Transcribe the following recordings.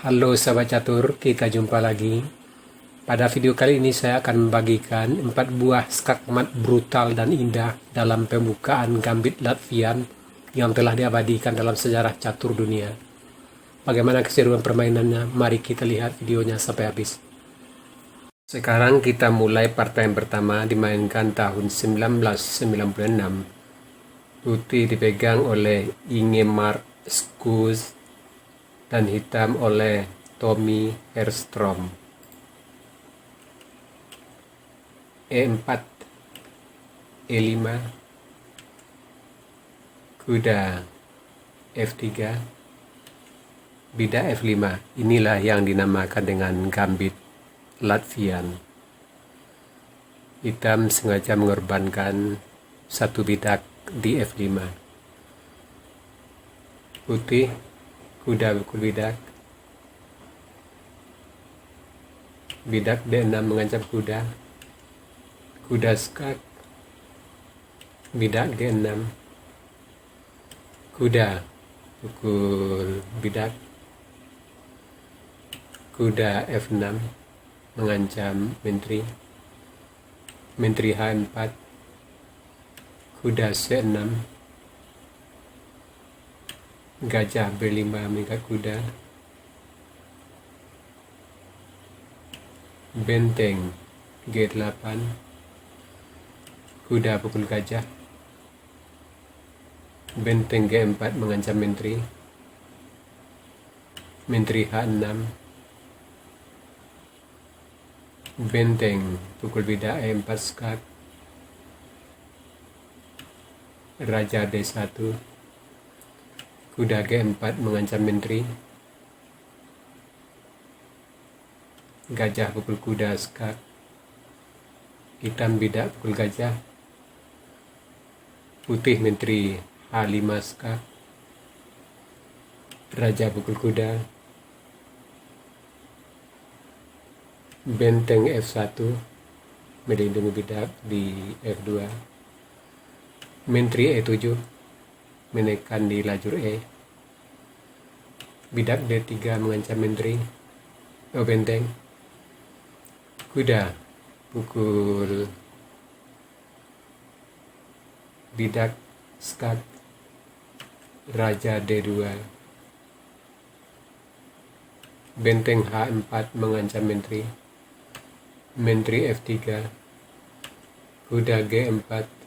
Halo sahabat catur, kita jumpa lagi. Pada video kali ini saya akan membagikan 4 buah skak mat brutal dan indah dalam pembukaan gambit Latvian yang telah diabadikan dalam sejarah catur dunia. Bagaimana keseruan permainannya? Mari kita lihat videonya sampai habis. Sekarang kita mulai partai yang pertama, dimainkan tahun 1996. Putih dipegang oleh Ingemar Skuz dan hitam oleh Tommy Herstrom. E4, E5, kuda F3, bidak F5. Inilah yang dinamakan dengan gambit Latvian. Hitam sengaja mengorbankan satu bidak di F5. Putih, kuda pukul bidak. Bidak D6 mengancam kuda. Kuda skak. Bidak G6. Kuda pukul bidak. Kuda F6 mengancam menteri. Menteri H4. Kuda C6. Gajah B5 mengikat kuda. Benteng G8. Kuda pukul gajah. Benteng G4 mengancam menteri. Menteri H6. Benteng pukul bidak E4 skak. Raja D1. Kuda G4 mengancam menteri. Gajah pukul kuda skak. Hitam bidak pukul gajah. Putih menteri H5 skak. Raja pukul kuda. Benteng F1 melindungi bidak di F2. Menteri E7 menekan di lajur E. Bidak D3 mengancam menteri. Benteng. Kuda pukul bidak skak. Raja D2. Benteng H4 mengancam menteri. Menteri F3. Kuda G4.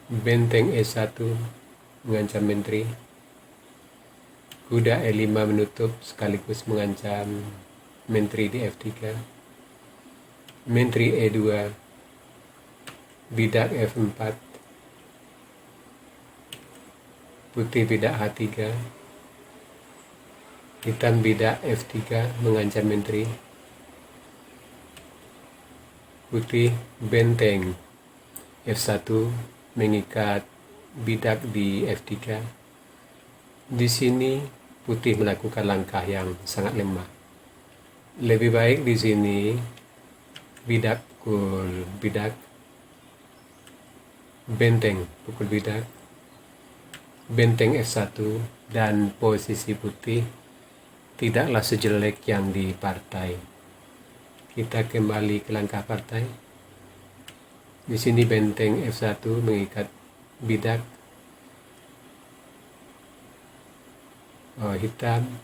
Benteng E1 mengancam menteri. Kuda E5 menutup sekaligus mengancam menteri di F3. Menteri E2. Bidak F4. Putih bidak H3. Hitam bidak F3 mengancam menteri. Putih benteng F1 mengikat bidak di F3. Di sini putih melakukan langkah yang sangat lemah. Lebih baik di sini bidak pukul bidak. Benteng pukul bidak. Benteng F1 dan posisi putih tidaklah sejelek yang di partai. Kita kembali ke langkah partai. Di sini benteng F1 mengikat bidak. Hitam.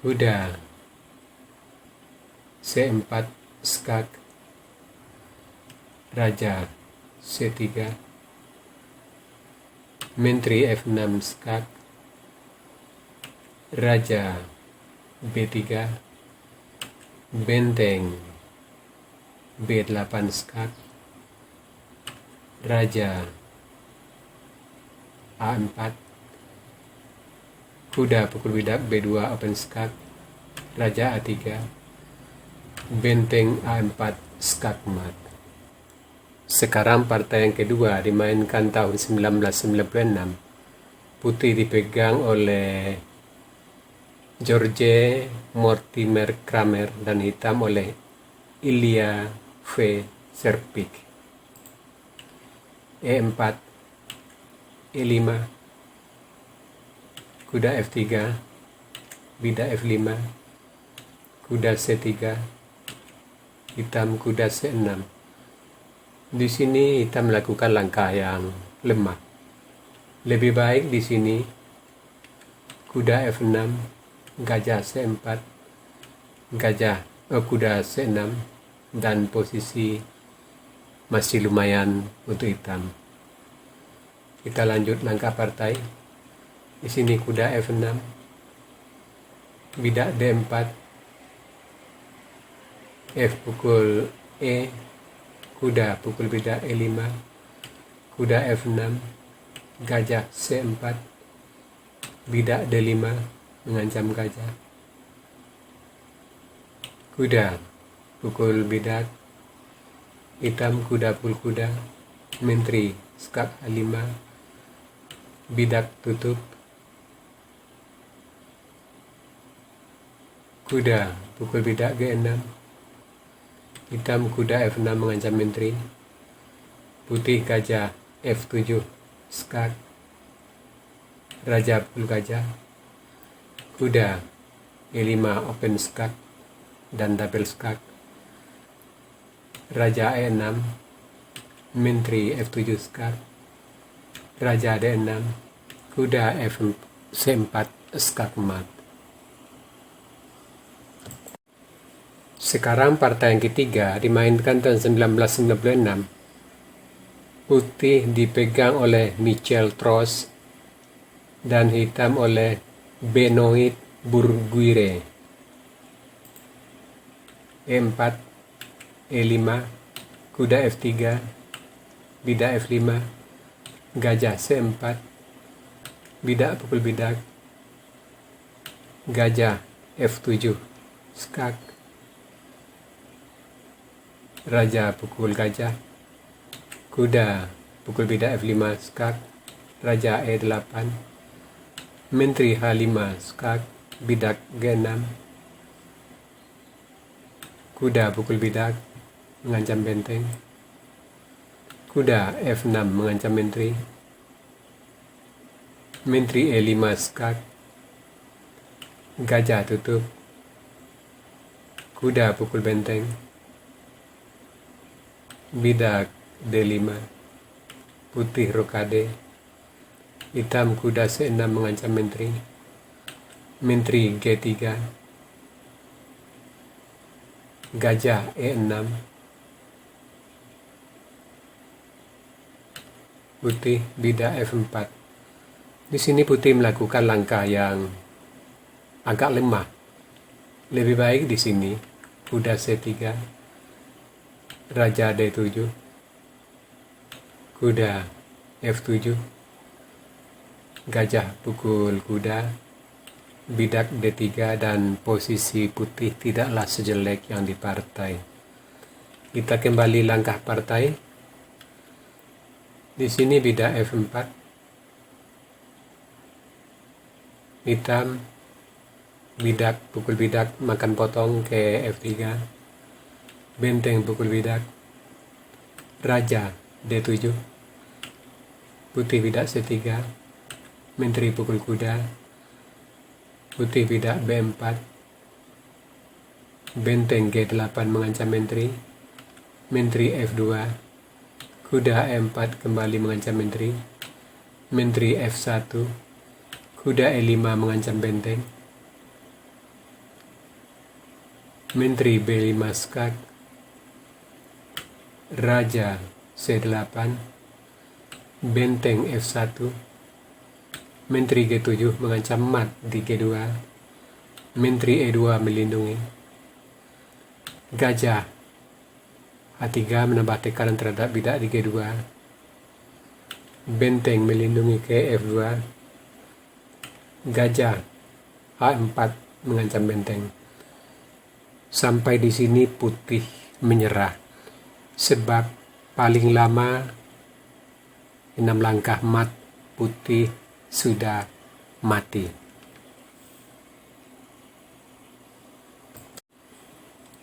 Kuda C4 skak. Raja C3. Menteri F6 skak. Raja B3. Benteng B8 skak. Raja A4. Kuda pukul bidak B2 open skak. Raja A3. Benteng A4 skak mat. Sekarang partai yang kedua dimainkan tahun 1996. Putih dipegang oleh George Mortimer Kramer dan hitam oleh Ilya V. Serpik. E4, E5, kuda F3, Bida F5, kuda C3, hitam kuda C6. Di sini hitam melakukan langkah yang lemah. Lebih baik di sini kuda F6, gajah C4, kuda C6, dan posisi masih lumayan untuk hitam. Kita lanjut langkah partai. Di sini kuda F6, bidak D4, F pukul E, kuda pukul bidak E5, kuda F6, gajah C4, bidak D5 mengancam gajah, kuda pukul bidak, hitam kuda pukul kuda, menteri skak A5, bidak tutup, kuda pukul bidak G6, hitam kuda F6 mengancam menteri, putih gajah F7 skak, raja pukul gajah, kuda E5 open skak dan double skak, raja E6, menteri F7 skak, raja D6, kuda C4 skak mat. Sekarang partai yang ketiga dimainkan tahun 1996. Putih dipegang oleh Michel Trost dan hitam oleh Benoit Bourguire. E4, E5, kuda F3, bidak F5, gajah C4, bidak pukul bidak, gajah F7 skak, raja pukul gajah, kuda pukul bidak F5 skak, raja E8, menteri H5 skak, bidak G6, kuda pukul bidak mengancam benteng, kuda F6 mengancam menteri, menteri E5 skak, gajah tutup, kuda pukul benteng, bidak D5, putih rokade, hitam kuda C6 mengancam menteri, menteri G3, gajah E6, putih bidak F4. Di sini putih melakukan langkah yang agak lemah. Lebih baik di sini kuda C3, raja D7, kuda F7, gajah pukul kuda, bidak D3, dan posisi putih tidaklah sejelek yang di partai. Kita kembali langkah partai. Di sini bidak F4, hitam bidak pukul bidak makan potong ke F3, benteng pukul bidak, raja D7, putih bidak C3, menteri pukul kuda, putih bidak B4, benteng G8 mengancam menteri, menteri F2, kuda E4 kembali mengancam menteri, menteri F1, kuda E5 mengancam benteng, menteri B5 skak, raja C8, benteng F1, menteri G7 mengancam mat di G2, menteri E2 melindungi, gajah H3 menambah tekanan terhadap bidak di G2, benteng melindungi ke F2, gajah H4 mengancam benteng. Sampai di sini putih menyerah, sebab paling lama 6 langkah mat putih sudah mati.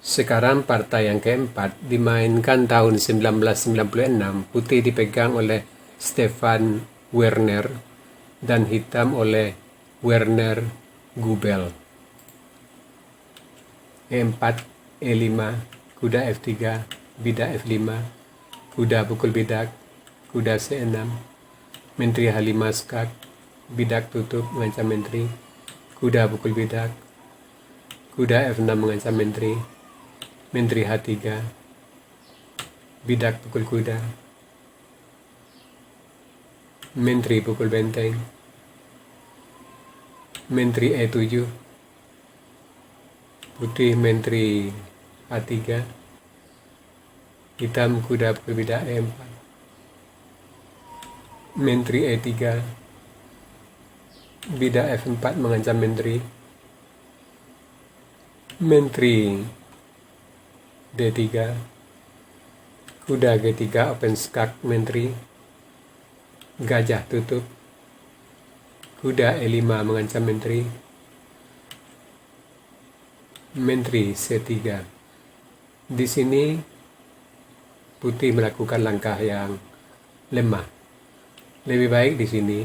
Sekarang partai yang keempat dimainkan tahun 1996. Putih dipegang oleh Stefan Werner dan hitam oleh Werner Gubel. E4, E5, kuda F3, bidak F5, kuda pukul bidak, kuda C6, menteri H5 skak, bidak tutup mengancam menteri, kuda pukul bidak, kuda F6 mengancam menteri, menteri H3, bidak pukul kuda, menteri pukul benteng, menteri E7, putih menteri A3, hitam kuda pukul bidak E4, menteri E3, bidak F4 mengancam menteri, menteri D3, kuda G3 open skak menteri, gajah tutup, kuda E5 mengancam menteri, menteri C3. Di sini putih melakukan langkah yang lemah. Lebih baik di sini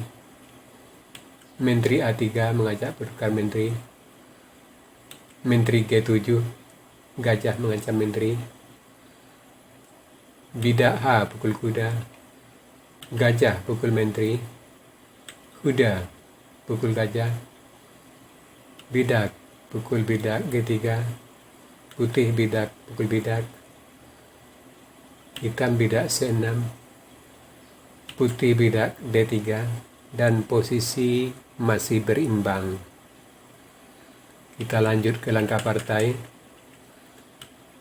menteri A3 mengajak pertukaran menteri, menteri G7, gajah mengancam menteri, bidak H pukul kuda, gajah pukul menteri, kuda pukul gajah, bidak pukul bidak G3, putih bidak pukul bidak, hitam bidak C6, putih bidak D3, dan posisi masih berimbang. Kita lanjut ke langkah partai.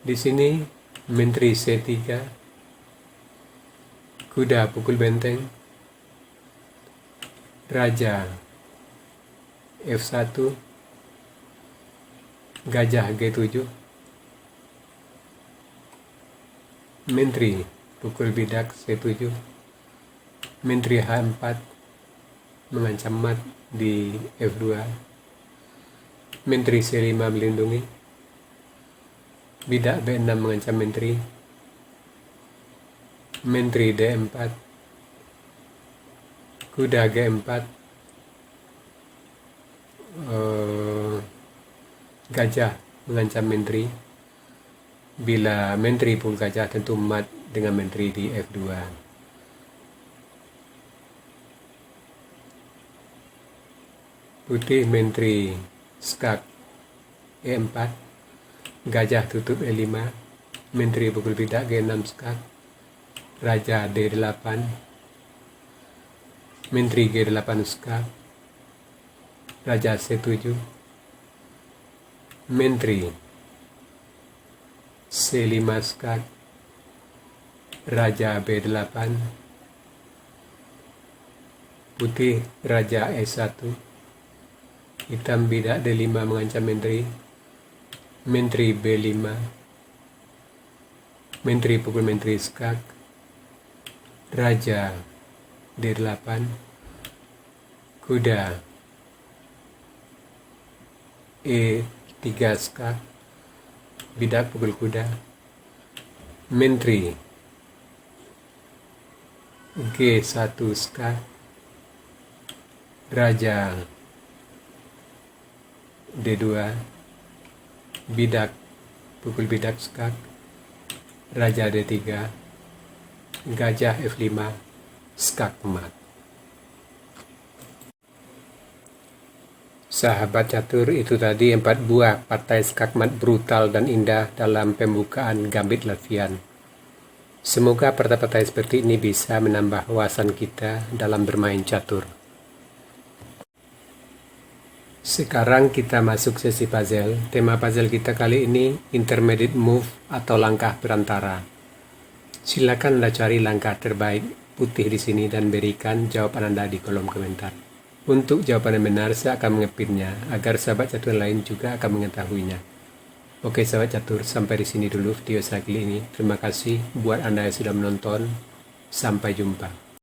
Di sini menteri C3, kuda pukul benteng, raja F1, gajah G7, menteri pukul bidak C7, menteri H4 mengancam mat di F2, menteri C5 melindungi, bidak B6 mengancam menteri, menteri D4, kuda G4, gajah mengancam menteri. Bila menteri pukul gajah tentu mat dengan menteri di F2. Putih menteri skak E4, gajah tutup E5, menteri pukul bidak G6 skak, raja D8, menteri G8 skak, raja C7, menteri C5 skak, raja B8, putih raja E1, hitam bidak D5 mengancam menteri, menteri B5, menteri pukul menteri skak, raja D8, kuda E3 skak, bidak pukul kuda, menteri G1 skak, raja D2, bidak pukul bidak skak, raja D3, gajah F5, skak mat. Sahabat catur, itu tadi 4 buah partai skakmat brutal dan indah dalam pembukaan Gambit Latvian. Semoga partai-partai seperti ini bisa menambah wawasan kita dalam bermain catur. Sekarang kita masuk sesi puzzle. Tema puzzle kita kali ini intermediate move atau langkah perantara. Silakan Anda cari langkah terbaik putih di sini dan berikan jawaban Anda di kolom komentar. Untuk jawaban yang benar, saya akan mengepinnya agar sahabat catur lain juga akan mengetahuinya. Oke sahabat catur, sampai di sini dulu video saya kali ini. Terima kasih buat Anda yang sudah menonton. Sampai jumpa.